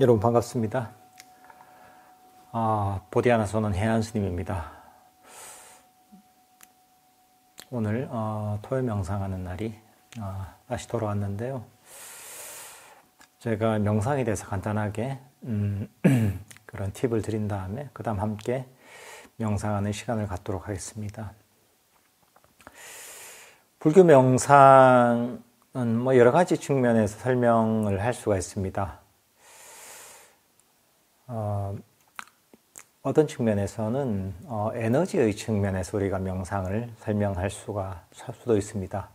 여러분 반갑습니다. 보디아나소는 해안 스님입니다. 오늘 토요 명상하는 날이 다시 돌아왔는데요. 제가 명상에 대해서 간단하게 그런 팁을 드린 다음에 그 다음 함께 명상하는 시간을 갖도록 하겠습니다. 불교 명상은 여러 가지 측면에서 설명을 할 수가 있습니다. 어떤 측면에서는 에너지의 측면에서 우리가 명상을 설명할 수도 있습니다.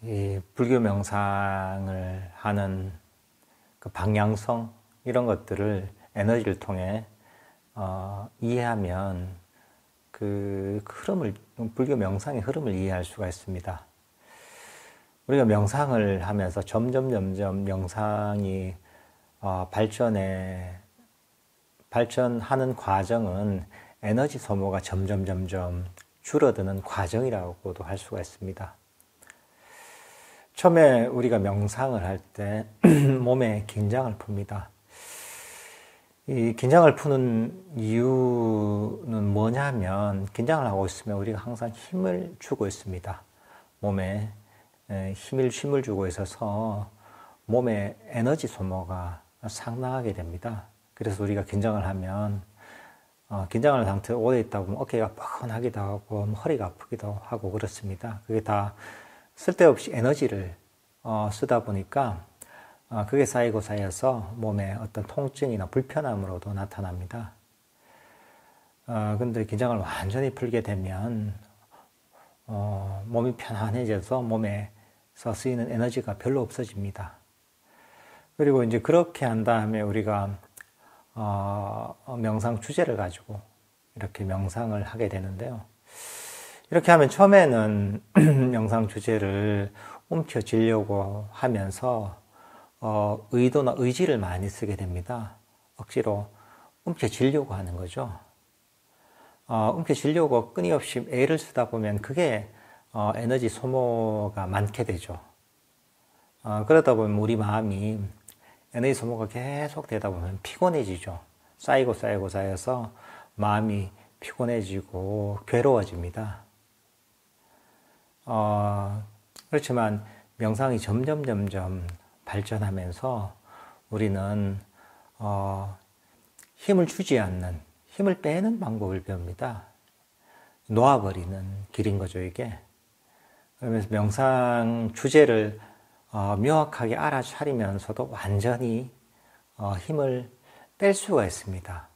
이 불교 명상을 하는 그 방향성 이런 것들을 에너지를 통해 이해하면 그 흐름을, 불교 명상의 흐름을 이해할 수가 있습니다. 우리가 명상을 하면서 점점 명상이 발전하는 과정은 에너지 소모가 점점 줄어드는 과정이라고도 할 수가 있습니다. 처음에 우리가 명상을 할 때 몸에 긴장을 풉니다. 이 긴장을 푸는 이유는 뭐냐면, 긴장을 하고 있으면 우리가 항상 힘을 주고 있습니다. 몸에 힘을 주고 있어서 몸의 에너지 소모가 상당하게 됩니다. 그래서 우리가 긴장을 하면 긴장한 상태로 오래 있다 보면 어깨가 뻐근하기도 하고 허리가 아프기도 하고 그렇습니다. 그게 다 쓸데없이 에너지를 쓰다 보니까 그게 쌓여서 몸에 어떤 통증이나 불편함으로도 나타납니다. 근데 긴장을 완전히 풀게 되면 몸이 편안해져서 몸에서 쓰이는 에너지가 별로 없어집니다. 그리고 이제 그렇게 한 다음에 우리가 명상 주제를 가지고 이렇게 명상을 하게 되는데요. 이렇게 하면 처음에는 명상 주제를 움켜쥐려고 하면서 의도나 의지를 많이 쓰게 됩니다. 억지로 움켜쥐려고 하는 거죠. 움켜쥐려고 끊임없이 애를 쓰다 보면 그게 에너지 소모가 많게 되죠. 그러다 보면 우리 마음이 에너지 소모가 계속 되다 보면 피곤해지죠. 쌓여서 마음이 피곤해지고 괴로워집니다. 그렇지만 명상이 점점 발전하면서 우리는 힘을 주지 않는, 힘을 빼는 방법을 배웁니다. 놓아버리는 길인 거죠, 이게. 그러면서 명상 주제를 명확하게 알아차리면서도 완전히 힘을 뺄 수가 있습니다.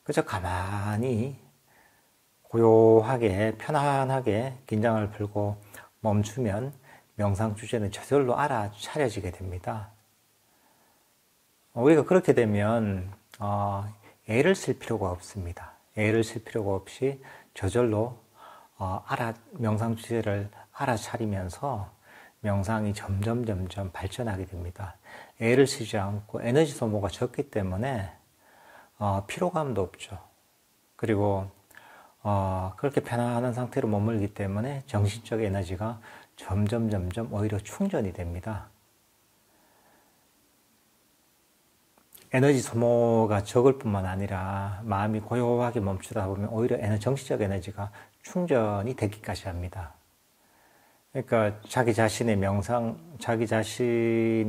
그저 가만히 고요하게 편안하게 긴장을 풀고 멈추면 명상 주제는 저절로 알아차려지게 됩니다. 우리가 그렇게 되면 애를 쓸 필요가 없습니다. 애를 쓸 필요가 없이 저절로 명상 주제를 알아차리면서 명상이 점점 발전하게 됩니다. 애를 쓰지 않고 에너지 소모가 적기 때문에 피로감도 없죠. 그리고 그렇게 편안한 상태로 머물기 때문에 정신적 에너지가 점점 오히려 충전이 됩니다. 에너지 소모가 적을 뿐만 아니라 마음이 고요하게 멈추다 보면 오히려 정신적 에너지가 충전이 되기까지 합니다. 그러니까 자기 자신이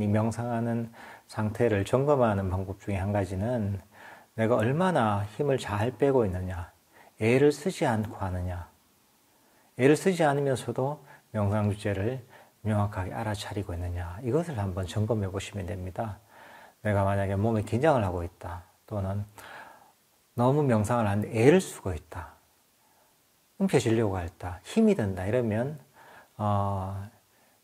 명상하는 상태를 점검하는 방법 중에 한 가지는 내가 얼마나 힘을 잘 빼고 있느냐, 애를 쓰지 않고 하느냐, 애를 쓰지 않으면서도 명상 주제를 명확하게 알아차리고 있느냐, 이것을 한번 점검해 보시면 됩니다. 내가 만약에 몸에 긴장을 하고 있다, 또는 너무 명상을 하는데 애를 쓰고 있다, 움켜쥐려고 했다, 힘이 든다, 이러면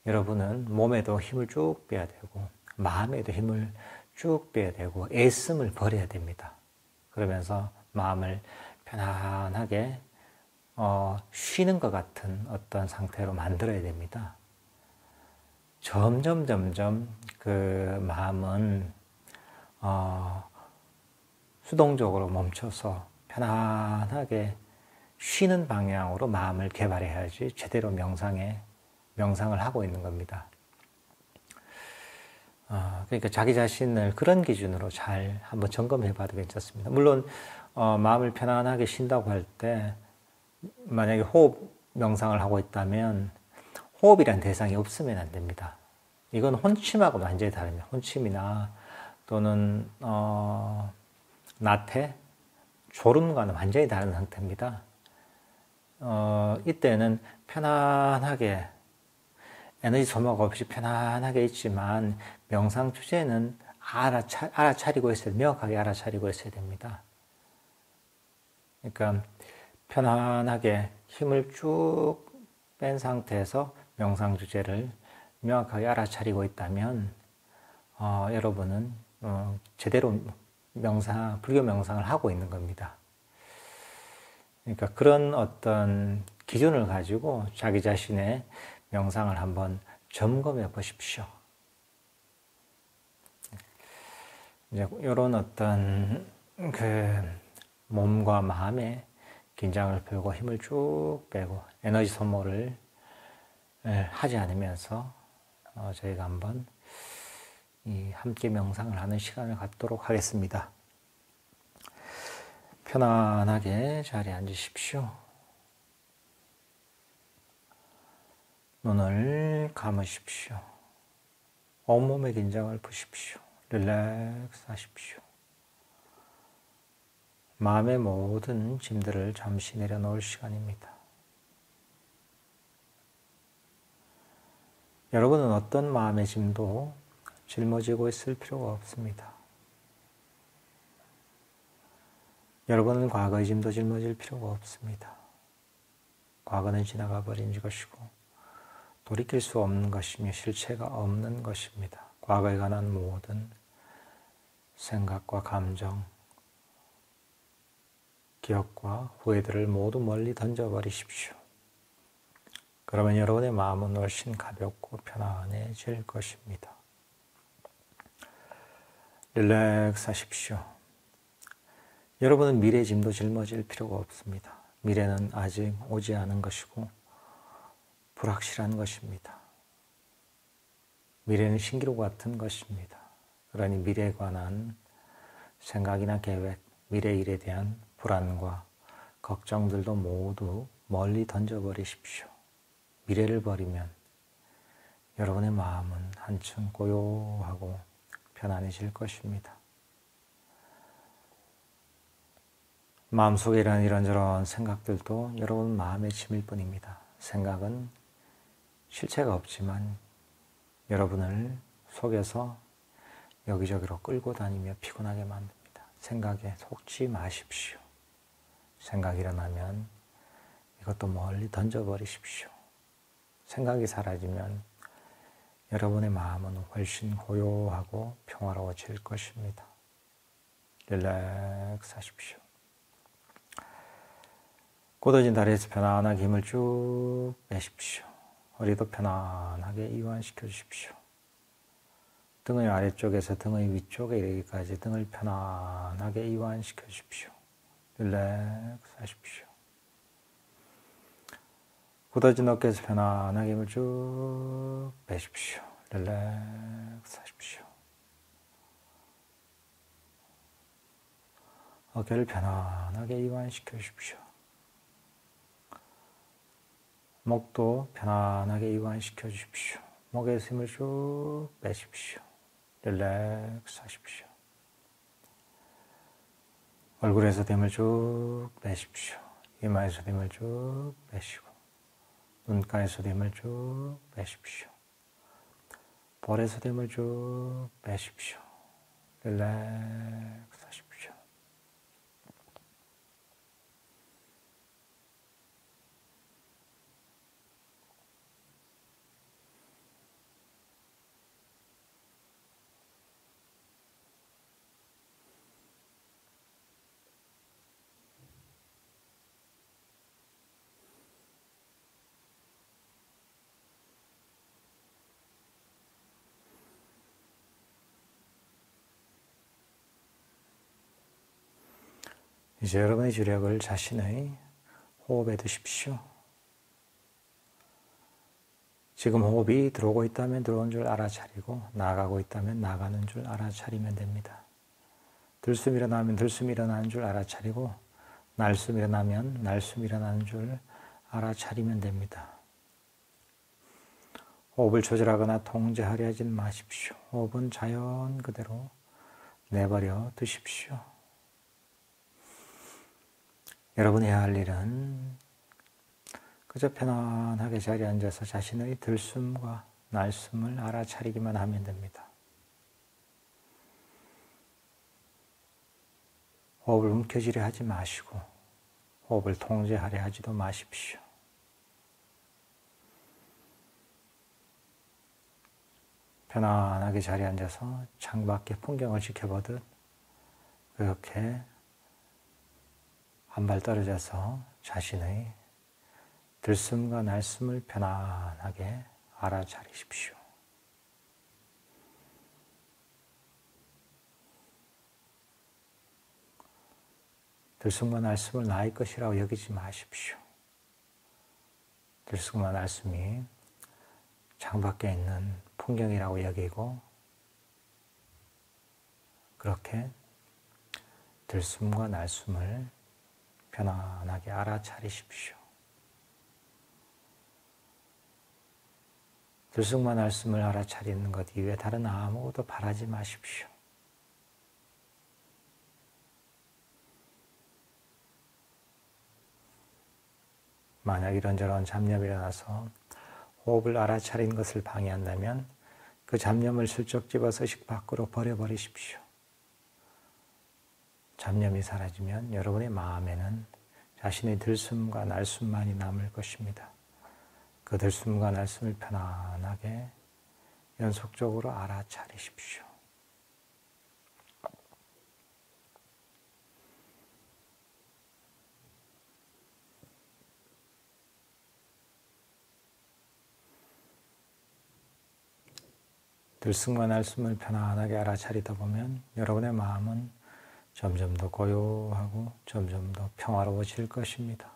여러분은 몸에도 힘을 쭉 빼야 되고 마음에도 힘을 쭉 빼야 되고 애씀을 버려야 됩니다. 그러면서 마음을 편안하게 쉬는 것 같은 어떤 상태로 만들어야 됩니다. 점점 그 마음은 수동적으로 멈춰서 편안하게 쉬는 방향으로 마음을 개발해야지 제대로 명상을 하고 있는 겁니다. 그러니까 자기 자신을 그런 기준으로 잘 한번 점검해 봐도 괜찮습니다. 물론 마음을 편안하게 쉰다고 할 때 만약에 호흡 명상을 하고 있다면 호흡이란 대상이 없으면 안 됩니다. 이건 혼침하고 완전히 다릅니다. 혼침이나 또는 나태, 졸음과는 완전히 다른 상태입니다. 이때는 편안하게 에너지 소모가 없이 편안하게 있지만 명상 주제는 알아차리고 있어야, 명확하게 알아차리고 있어야 됩니다. 그러니까 편안하게 힘을 쭉 뺀 상태에서 명상 주제를 명확하게 알아차리고 있다면 여러분은 제대로 불교 명상을 하고 있는 겁니다. 그러니까 그런 어떤 기준을 가지고 자기 자신의 명상을 한번 점검해 보십시오. 이제 이런 어떤 몸과 마음의 긴장을 풀고 힘을 쭉 빼고 에너지 소모를 하지 않으면서 저희가 한번 함께 명상을 하는 시간을 갖도록 하겠습니다. 편안하게 자리에 앉으십시오. 눈을 감으십시오. 온몸의 긴장을 푸십시오. 릴렉스 하십시오. 마음의 모든 짐들을 잠시 내려놓을 시간입니다. 여러분은 어떤 마음의 짐도 짊어지고 있을 필요가 없습니다. 여러분은 과거의 짐도 짊어질 필요가 없습니다. 과거는 지나가 버린 것이고 돌이킬 수 없는 것이며 실체가 없는 것입니다. 과거에 관한 모든 생각과 감정, 기억과 후회들을 모두 멀리 던져버리십시오. 그러면 여러분의 마음은 훨씬 가볍고 편안해질 것입니다. 릴렉스 하십시오. 여러분은 미래의 짐도 짊어질 필요가 없습니다. 미래는 아직 오지 않은 것이고 불확실한 것입니다. 미래는 신기루 같은 것입니다. 그러니 미래에 관한 생각이나 계획, 미래 일에 대한 불안과 걱정들도 모두 멀리 던져버리십시오. 미래를 버리면 여러분의 마음은 한층 고요하고 편안해질 것입니다. 마음속에 이런저런 생각들도 여러분 마음의 짐일 뿐입니다. 생각은 실체가 없지만 여러분을 속에서 여기저기로 끌고 다니며 피곤하게 만듭니다. 생각에 속지 마십시오. 생각이 일어나면 이것도 멀리 던져버리십시오. 생각이 사라지면 여러분의 마음은 훨씬 고요하고 평화로워질 것입니다. 릴렉스 하십시오. 굳어진 다리에서 편안하게 힘을 쭉 빼십시오. 허리도 편안하게 이완시켜 주십시오. 등의 아래쪽에서 등의 위쪽에 이르기까지 등을 편안하게 이완시켜 주십시오. 릴렉스 하십시오. 굳어진 어깨에서 편안하게 힘을 쭉 빼십시오. 릴렉스 하십시오. 어깨를 편안하게 이완시켜 주십시오. 목도 편안하게 이완시켜 주십시오. 목에서 힘을 쭉 빼십시오. 릴렉스 하십시오. 얼굴에서 힘을 쭉 빼십시오. 이마에서 힘을 쭉 빼시고 눈가에서 힘을 쭉 빼십시오. 볼에서 힘을 쭉 빼십시오. 릴렉스 하십시오. 이제 여러분의 주력을 자신의 호흡에 두십시오. 지금 호흡이 들어오고 있다면 들어온 줄 알아차리고 나가고 있다면 나가는 줄 알아차리면 됩니다. 들숨 일어나면 들숨 일어나는 줄 알아차리고 날숨 일어나면 날숨 일어나는 줄 알아차리면 됩니다. 호흡을 조절하거나 통제하려 하지 마십시오. 호흡은 자연 그대로 내버려 두십시오. 여러분이 해야 할 일은 그저 편안하게 자리에 앉아서 자신의 들숨과 날숨을 알아차리기만 하면 됩니다. 호흡을 움켜쥐려 하지 마시고 호흡을 통제하려 하지도 마십시오. 편안하게 자리에 앉아서 창밖의 풍경을 지켜보듯 그렇게 한 발 떨어져서 자신의 들숨과 날숨을 편안하게 알아차리십시오. 들숨과 날숨을 나의 것이라고 여기지 마십시오. 들숨과 날숨이 창밖에 있는 풍경이라고 여기고 그렇게 들숨과 날숨을 편안하게 알아차리십시오. 들숨과 날숨을 알아차리는 것 이외에 다른 아무것도 바라지 마십시오. 만약 이런저런 잡념이 일어나서 호흡을 알아차린 것을 방해한다면 그 잡념을 슬쩍 집어서 의식 밖으로 버려버리십시오. 잡념이 사라지면 여러분의 마음에는 자신의 들숨과 날숨만이 남을 것입니다. 그 들숨과 날숨을 편안하게 연속적으로 알아차리십시오. 들숨과 날숨을 편안하게 알아차리다 보면 여러분의 마음은 점점 더 고요하고 점점 더 평화로워질 것입니다.